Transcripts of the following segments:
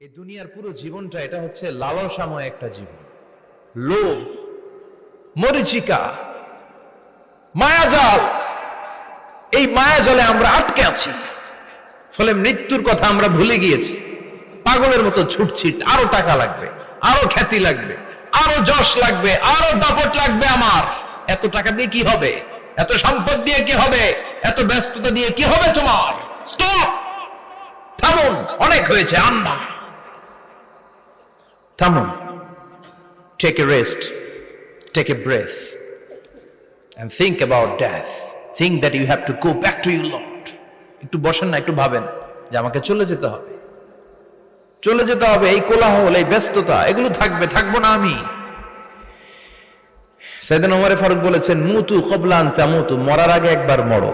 এই দুনিয়ার পুরো জীবনটা এটা হচ্ছে লালসাময় একটা জীবন। লোভ, মরিচিকা, মায়াজাল, এই মায়াজালে আমরা আটকে আছি। ফলে মৃত্যুর কথা আমরা ভুলে গিয়েছি। পাগলের মতো ছুটছি, আরো টাকা লাগবে, আরো খ্যাতি লাগবে, আরো যশ লাগবে, আরো দাপট লাগবে। আমার এত টাকা দিয়ে কি হবে? এত সম্পদ দিয়ে কি হবে? এত ব্যস্ততা দিয়ে কি হবে তোমার? স্টপ, থামুন, অনেক হয়েছে। আন্না, থামুন, take a rest, take a breath and think about death. Think that you have to go back to your Lord. একটু বসেন না, একটু ভাবেন যে আমাকে চলে যেতে হবে, চলে যেতে হবে। এই কোলাহল, এই ব্যস্ততা, এগুলো থাকবে, থাকবো না আমি। সাইয়েদনা ওমর ফারুক বলেছেন, মুতু ক্বাবলা আন তামুতু, মরার আগে একবার মরো।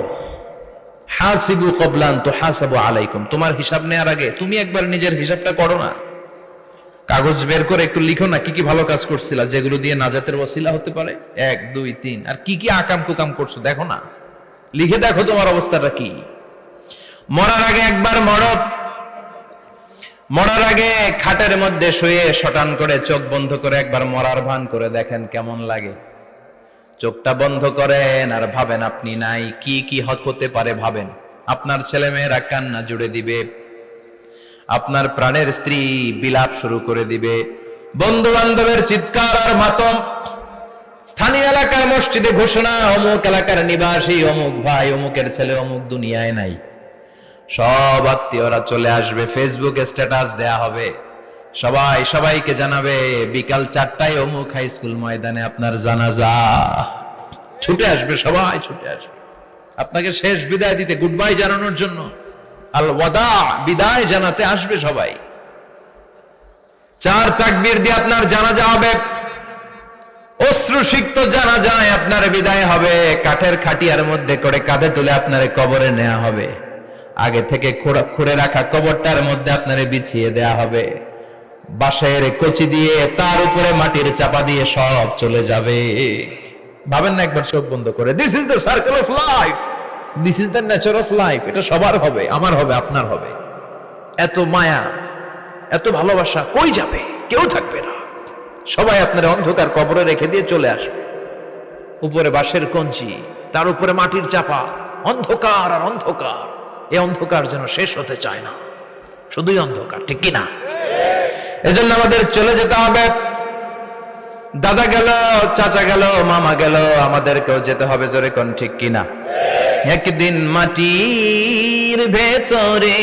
হাসিবু ক্বাবলা আন তুহাসাবু আলাইকুম, তোমার হিসাব নেওয়ার আগে তুমি একবার নিজের হিসাবটা করো না। কাগজ বের করে একটু লিখো না কি কি ভালো কাজ করছিলা, যেগুলো দিয়ে নাজাতের ওসিলা হতে পারে। 1 2 3, আর কি কি আকাম কুকাম করছো দেখো না, লিখে দেখো তোমার অবস্থাটা কি। মরার আগে একবার মরো। মরার আগে খাটের মধ্যে শুয়ে শটান করে চোখ বন্ধ করে একবার মরার ভান করে দেখেন কেমন লাগে। চোখটা বন্ধ করেন আর ভাবেন আপনি নাই, কি কি হতে পারে ভাবেন। আপনার ছেলে মেয়েরা কান্না জুড়ে দিবে, আপনার প্রাণের স্ত্রী বিলাপ শুরু করে দিবে, বন্ধু বান্ধবের চিৎকার আর মাতম, স্থানীয় এলাকার মসজিদে ঘোষণা, অমুক এলাকার নিবাসী অমুক ভাই অমুকের ছেলে অমুক দুনিয়ায় নাই। সব আত্মীয়রা চলে আসবে, ফেসবুকে স্ট্যাটাস দেয়া হবে, সবাই সবাইকে জানাবে বিকাল 4টায় অমুক হাই স্কুল ময়দানে আপনার জানাজা। ছুটে আসবে, সবাই ছুটে আসবে আপনাকে শেষ বিদায় দিতে, গুড বাই জানানোর জন্য, আল ওয়াদা, বিদায় জানাতে আসবে সবাই। 4 তাকবীর দিয়ে আপনার জানাজা হবে, অশ্রুসিক্ত জানাজায় আপনার বিদায় হবে। কাঠের খাটিয়ার মধ্যে করে কাঁধে তুলে আপনারে কবরে নেওয়া হবে। আগে থেকে খুঁড়ে রাখা কবরটার মধ্যে আপনারে বিছিয়ে দেয়া হবে। বাঁশের কচি দিয়ে তার উপরে মাটির চাপা দিয়ে সব চলে যাবে। ভাবেন না একবার চোখ বন্ধ করে, this is the circle of life, this is the nature of life. এটা সবার হবে, আমার হবে, আপনার হবে। এত মায়া, এত ভালোবাসা কই যাবে? কেউ থাকবে না, সবাই আপনার অন্ধকার কবরে রেখে দিয়ে চলে আসবে। উপরে বাঁশের কঞ্চি, তার উপরে মাটির চাপা, অন্ধকার আর অন্ধকার। এই অন্ধকার যেন শেষ হতে চায় না, শুধুই অন্ধকার, ঠিক কিনা? এজন্য আমাদের চলে যেতে হবে। দাদা গেল, চাচা গেল, মামা গেল, আমাদেরকেও যেতে হবে, জোরে কোন ঠিক কিনা? একদিন মাটির ভেতরে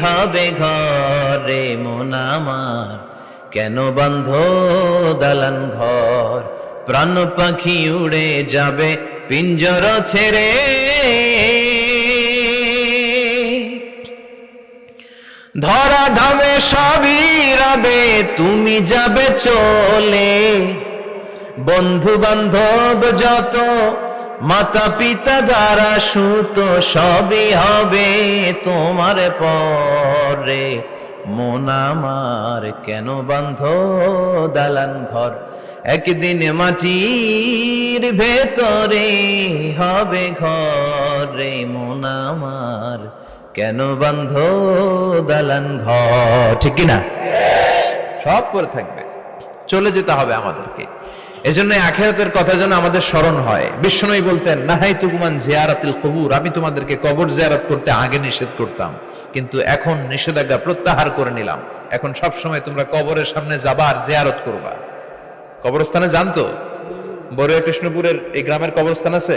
হবে ঘরে মন আমার, কেন বন্ধ দালান ঘর, প্রাণ পাখি উড়ে যাবে পিঞ্জর ছেড়ে। ধরা ধামে সবই রবে, তুমি যাবে চলে। বন্ধু বান্ধব যত, মাতা পিতা যারা সুত, সবই হবে তোমার পরে। মন আমার কেন বন্ধ দালান ঘর, একদিন মাটির ভেতরে হবে ঘরে মন আমার, কেন বন্ধ দালান ঘর, ঠিক কিনা? সব করে থাকবে, চলে যেতে হবে আমাদেরকে। এজন্য আখিরাতের কথা যেন আমাদের স্মরণ হয়। বিশ্বনবী বলতেন, নাহাইতুকুম আন জিয়ারাতিল কুবুর, আমি তোমাদেরকে কবর জিয়ারত করতে আগে নিষেধ করতাম, কিন্তু এখন নিষেধাজ্ঞা প্রত্যাহার করে নিলাম। এখন সব সময় তোমরা কবরের সামনে যাবা আর জিয়ারত করবা। কবরস্থানে জানতো বড়ুয়া কৃষ্ণপুরের এই গ্রামের কবরস্থান আছে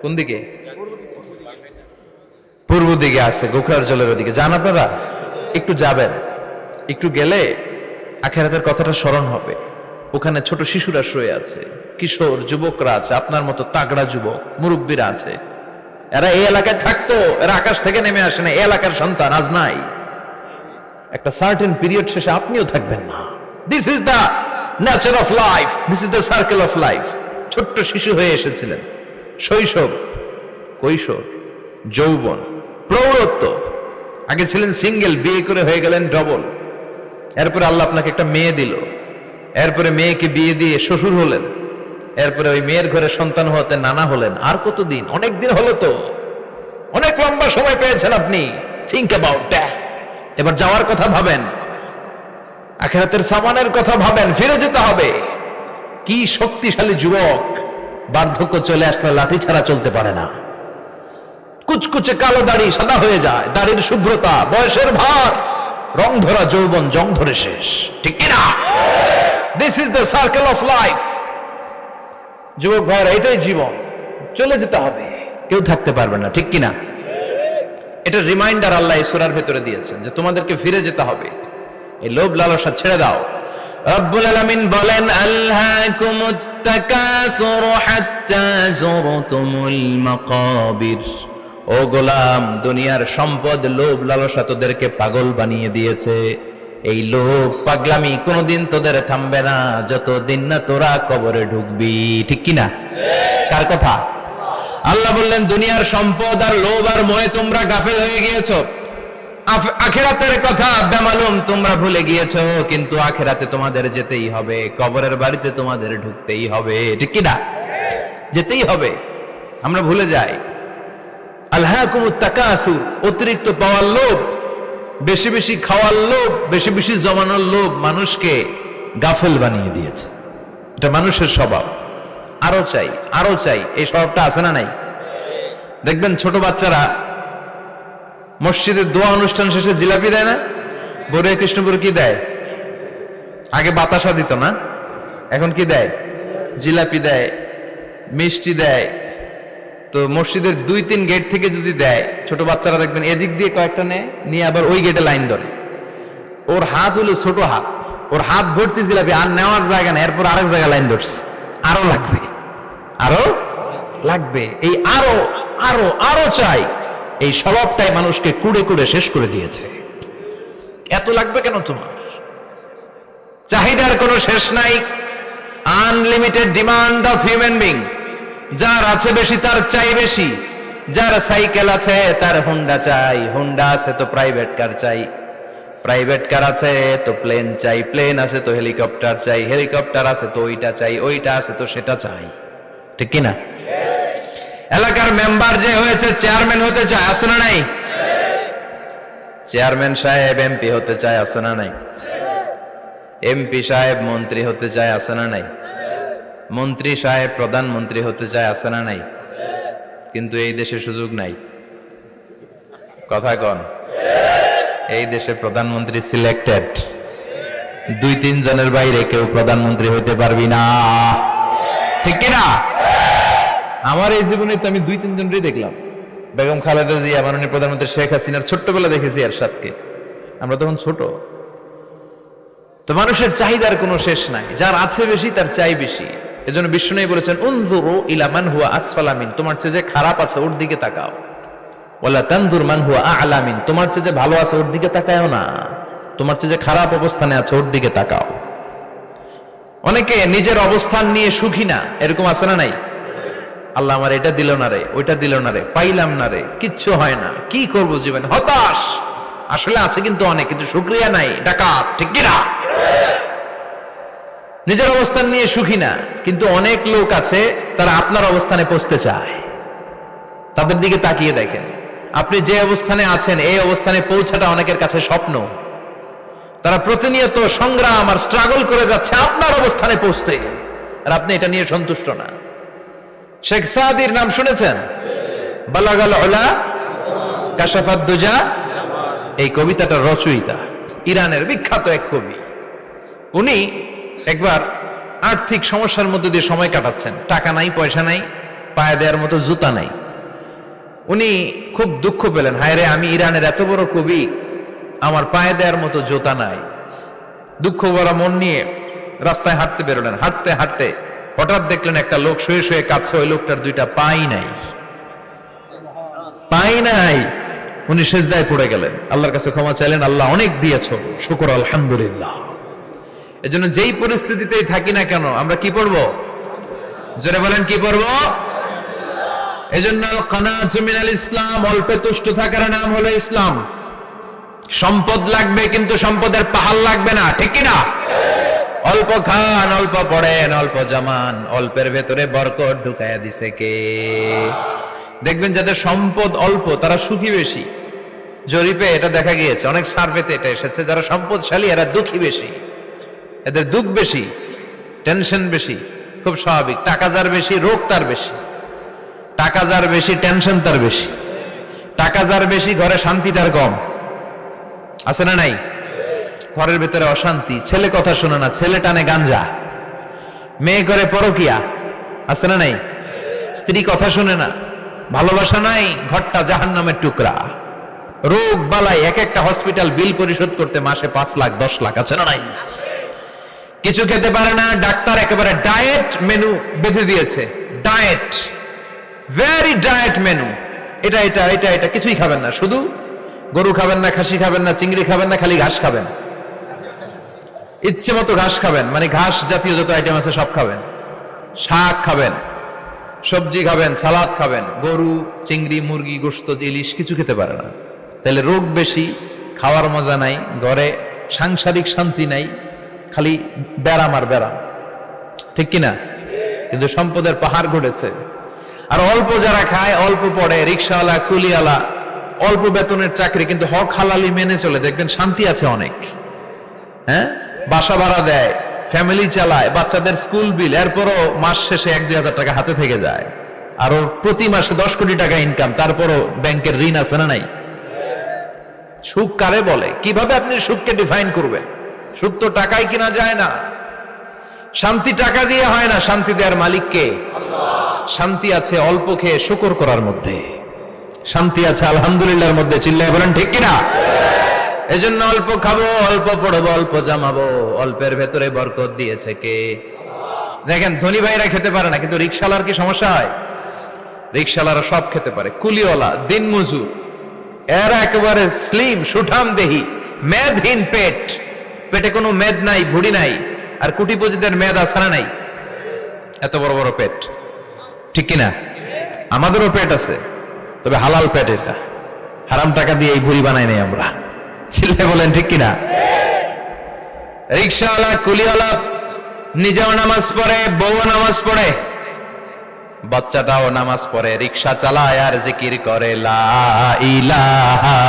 কোন দিকে? পূর্ব দিকে আছে, গোখরার জলের ওদিকে। যান আপনারা, একটু যাবেন, একটু গেলে আখিরাতের কথাটা স্মরণ হবে। ওখানে ছোট শিশুরা শুয়ে আছে, কিশোর যুবকরা আছে, আপনার মতো তাগড়া যুবক, মুরব্বীরা আছে। এরা এই এলাকায় থাকতো, এরা আকাশ থেকে নেমে আসে না, এই এলাকার সন্তান, আজ নাই। একটা সার্টেন পিরিয়ড শেষে আপনিও থাকবেন না। This is the nature of life, this is the circle of life. ছোট্ট শিশু হয়ে এসেছিলেন, শৈশব, কৈশোর, যৌবন, প্রৌঢ়ত্ব। আগে ছিলেন সিঙ্গেল, বিয়ে করে হয়ে গেলেন ডবল। এরপরে আল্লাহ আপনাকে একটা মেয়ে দিল, এরপরে মেয়েকে বিয়ে দিয়ে শ্বশুর হলেন, এরপরে ওই মেয়ের ঘরে সন্তান হতে নানা হলেন। আর কতদিন? অনেক দিন হলো তো, অনেক লম্বা সময় পেয়েছেন আপনি। Think about death. এবার যাওয়ার কথা ভাবেন। আখিরাতের সামানের কথা ভাবেন, ফিরে যেতে হবে। কি শক্তিশালী যুবক, বার্ধক্য চলে আসলে লাঠি ছাড়া চলতে পারে না। কুচকুচে কালো দাড়ি সাদা হয়ে যায়, দাড়ির শুভ্রতা, বয়সের ভার, রং ধরা যৌবন জং ধরে শেষ, ঠিক কিনা? This is the circle of life. যুবক ভাইরা, এটাই জীবন, চলে যেতে হবে, কেউ থাকতে পারবে না, ঠিক কিনা? এটা রিমাইন্ডার আল্লাহ এই সূরার ভেতরে দিয়েছেন যে তোমাদেরকে ফিরে যেতে হবে, এই লোভ লালসা ছেড়ে দাও। রব্বুল আলামিন বলেন, আলহাকুমুত তাকাসুর হাত্তা যুরতুমুল মাকাবির। ও গোলাম, দুনিয়ার সম্পদ, লোভ লালসা তোদেরকে পাগল বানিয়ে দিয়েছে। এই লোভ পাগলামি কোনোদিন তোদের থামবে না যতদিন না তোরা কবরে ঢুকবি, ঠিক কিনা? কার কথা? আল্লাহ বললেন, দুনিয়ার সম্পদ আর লোভ আর মোহে তোমরা গাফেল হয়ে গিয়েছো। আখিরাতের কথা বেমালুম তোমরা ভুলে গিয়েছো, কিন্তু আখিরাতে তোমাদের যেতেই হবে, কবরের বাড়িতে তোমাদের ঢুকতেই হবে, ঠিক কিনা? যেতেই হবে, আমরা ভুলে যাই। আলহাকুমুত তাকাসুর, অতিরিক্ত পাওয়ার লোভ, বেশি বেশি খাওয়ার লোভ, বেশি বেশি জমানোর লোভ মানুষকে গাফেল বানিয়ে দিয়েছে। এটা মানুষের স্বভাব, আরো চাই আরো চাই, এই স্বভাবটা আছে না নাই? দেখবেন ছোট বাচ্চারা মসজিদের দোয়া অনুষ্ঠান শেষে জিলাপি দেয় না? বড়ে কৃষ্ণপুর কি দেয়? আগে বাতাসা দিত না, এখন কি দেয়? জিলাপি দেয়, মিষ্টি দেয়। তো মসজিদের 2-3 গেট থেকে যদি দেয়, ছোট বাচ্চারা দেখবেন এদিক দিয়ে কয়েকটা নিয়ে আবার ওই গেটে লাইন ধরে। ওর হাত হলো ছোট হাত, ওর হাত ভর্তি জিলাপি, আর নেওয়ার জায়গা না, এরপর আরেক জায়গায় লাইন ধরছে, আরো লাগবে আরো লাগবে, এই আরো আরো আরো চাই, এই স্বভাবটাই মানুষকে কুড়ে কুড়ে শেষ করে দিয়েছে। এত লাগবে কেন তোমার? চাহিদার কোনো শেষ নাই, unlimited demand of human being. যার আছে বেশি তার চাই বেশি, যার সাইকেল আছে তার হুন্ডা চাই, হুন্ডা আছে তো প্রাইভেট কার চাই, প্রাইভেট কার আছে তো প্লেন চাই, প্লেন আছে তো হেলিকপ্টার চাই, হেলিকপ্টার আছে তো ওইটা চাই, ওইটা আছে তো সেটা চাই, ঠিক কিনা? এলাকার মেম্বার যে হয়েছে চেয়ারম্যান হতে চায়, আছে না নাই? চেয়ারম্যান সাহেব এমপি হতে চায়, আছে না নাই? এমপি সাহেব মন্ত্রী হতে চায়, আছে না নাই? মন্ত্রী সাহেব প্রধানমন্ত্রী হতে চায়, আছে না নাই? কিন্তু এই দেশে সুযোগ নাই, কথা কন। এই দেশে প্রধানমন্ত্রী সিলেক্টেড, 2-3 জনের বাইরে কেউ প্রধানমন্ত্রী হইতে পারবি না, ঠিক কিনা? আমার এই জীবনে তো আমি 2-3 জনই দেখলাম। বেগম খালেদা জিয়া, মাননীয় প্রধানমন্ত্রী শেখ হাসিনার ছোট্টবেলা দেখেছি এরশাদকে, আমরা তখন ছোট। তো মানুষের চাহিদার কোনো শেষ নাই, যার আছে বেশি তার চাই বেশি। এজন্য বিষ্ণু বলেছেন, উনজুরু ইলা মান হুয়া আসফালা মিন, তোমার চেয়ে যে খারাপ আছে ওর দিকে তাকাও। ওয়ালা তানজুর মান হুয়া আ'লা মিন, তোমার চেয়ে যে ভালো আছে ওর দিকে তাকায়ও না, তোমার চেয়ে যে খারাপ অবস্থানে আছে ওর দিকে তাকাও। অনেকে নিজের অবস্থান নিয়ে সুখী না, এরকম আছে না নাই? আল্লাহ আমার এটা দিল না রে, ওইটা দিল না রে, পাইলাম না রে, কিচ্ছু হয় না, কি করব জীবনে, হতাশ। আসলে আছে কিন্তু অনেক, কিন্তু শুকরিয়া নাই, ডাকাত, ঠিক কিনা? নিজের অবস্থান নিয়ে সুখী না, কিন্তু অনেক লোক আছে তারা আপনার অবস্থানে পৌঁছতে চায়। তাদের দিকে তাকিয়ে দেখেন, আপনি যে অবস্থানে আছেন এই অবস্থানে পৌঁছাটা অনেকের কাছে স্বপ্ন। তারা প্রতিনিয়ত সংগ্রাম আর স্ট্রাগল করে যাচ্ছে আপনার অবস্থানে পৌঁছতে, আর আপনি এটা নিয়ে সন্তুষ্ট না। শেখ সাদির নাম শুনেছেন? বালাগাল উলা কাশাফাত দুজা, এই কবিতাটার রচয়িতা ইরানের বিখ্যাত এক কবি। উনি একবার আর্থিক সমস্যার মধ্যে দিয়ে সময় কাটাচ্ছেন, টাকা নাই, পয়সা নাই, পায়ে দেওয়ার মতো জুতা নাই। উনি খুব দুঃখ পেলেন, হায় রে, আমি ইরানের এত বড় কবি, আমার পায়ে দেওয়ার মতো জুতা নাই। দুঃখ ভরা মন নিয়ে রাস্তায় হাঁটতে বেরোলেন। হাঁটতে হাঁটতে হঠাৎ দেখলেন একটা লোক শুয়ে শুয়ে কাঁদছে, ওই লোকটার 2টা পাই নাই, পাই নাই। উনি সেজদায় পড়ে গেলেন, আল্লাহর কাছে ক্ষমা চাইলেন, আল্লাহ অনেক দিয়েছো, শুকর আলহামদুলিল্লাহ। এজন্য যেই পরিস্থিতিতেই থাকি না কেন আমরা কি পড়বো? জোরে বলেন, কি পড়বো? এজন্য কানাতু মিনাল ইসলাম, অল্পে তুষ্ট থাকার নাম হলো ইসলাম। সম্পদ লাগবে কিন্তু সম্পদের পাহাড় লাগবে না, ঠিক কিনা? অল্প খান, অল্প পড়েন, অল্প জমান, অল্পের ভেতরে বরকত ঢুকাইয়া দিছে কে? দেখবেন যাদের সম্পদ অল্প তারা সুখী বেশি। জরিপে এটা দেখা গিয়েছে, অনেক সার্ভেতে এটা এসেছে, যারা সম্পদশালী এরা দুঃখী বেশি। এদের দুঃখ বেশি, টেনশন বেশি, খুব স্বাভাবিক। টাকা যার বেশি, রোগ তার বেশি। টাকা যার বেশি, টেনশন তার বেশি। টাকা যার বেশি, ঘরে শান্তি তার কম। আছে না নাই? ঘরের ভিতরে অশান্তি, ছেলে কথা শোনে না, ছেলে টানে গাঞ্জা, মেয়ে করে পরকিয়া। আছে না নাই? স্ত্রী কথা শোনে না, ভালোবাসা নাই, ঘরটা জাহান্নামের টুকরা। রোগ বালাই, এক একটা হসপিটাল বিল পরিশোধ করতে মাসে 5 লাখ 10 লাখ। আছে না নাই? কিছু খেতে পারে না, ডাক্তার একেবারে ডায়েট মেনু বেঁধে দিয়েছে। Diet, very diet menu. এটা এটা এটা এটা কিছুই খাবেন না, শুধু গরু খাবেন না, খাসি খাবেন না, চিংড়ি খাবেন না, খালি ঘাস খাবেন। ইচ্ছে মতো ঘাস খাবেন, মানে ঘাস জাতীয় যত আইটেম আছে সব খাবেন। শাক খাবেন, সবজি খাবেন, সালাদ খাবেন। গরু, চিংড়ি, মুরগি, গোশত, ইলিশ কিছু খেতে পারে না। তাহলে রোগ বেশি, খাওয়ার মজা নাই, ঘরে সাংসারিক শান্তি নাই, খালি ব্যারাম আর ব্যারাম। ঠিক কিনা? কিন্তু সম্পদের পাহাড় ঘটেছে। আর অল্প যারা খায়, অল্প পড়ে, রিক্সাওয়ালা, কুলিওয়ালা, অল্প বেতনের চাকরি, কিন্তু হক হালালি মেনে চলে, দেখবেন শান্তি আছে অনেক। হ্যাঁ, বাসা ভাড়া দেয়, ফ্যামিলি চালায়, বাচ্চাদের স্কুল বিল, এরপরও মাস শেষে 1-2 হাজার টাকা হাতে থেকে যায়। আর ওর প্রতি মাসে 10 কোটি টাকা ইনকাম, তারপরও ব্যাংকের ঋণ আছে না নাই? সুখ কারে বলে? কিভাবে আপনি সুখকে ডিফাইন করবেন? সুখ তো টাকায় কিনা যায় না। শান্তি টাকা দিয়ে হয় না, শান্তি দেওয়ার মালিক কে? শান্তি আছে অল্প খেয়ে শুকর করার মধ্যে, শান্তি আছে আলহামদুলিল্লাহর মধ্যে। চিল্লায় বলেন ঠিক কিনা? এজন্য অল্প খাবো, অল্প পড়বো, অল্প জামাবো, অল্পের ভেতরে বরকত দিয়েছে কে? দেখেন, ধনী ভাইরা খেতে পারে না, কিন্তু রিক্সাওয়ালার কি সমস্যা হয়? রিক্সাওয়ালারা সব খেতে পারে। কুলিওয়ালা, দিন মজুর, এরা একেবারে স্লিম, সুঠাম দেহি, মেদহীন পেট, পেটে কোনো মেদ নাই, ভুড়ি নাই। আর কোটিপতিদের মেদ আছে না নাই? এত বড় বড় পেট। ঠিক কিনা? আমাদেরও পেট আছে, তবে হালাল পেট। এটা হারাম টাকা দিয়ে এই ভুড়ি বানাই নাই আমরা। চিল্লায় বলেন ঠিক কিনা? রিক্সাওয়ালা, কুলিওয়ালা নিজেও নামাজ পড়ে, বউ নামাজ পড়ে, বাচ্চাটাও নামাজ পড়ে, রিক্সা চালায় আর জিকির করে লা ইলাহা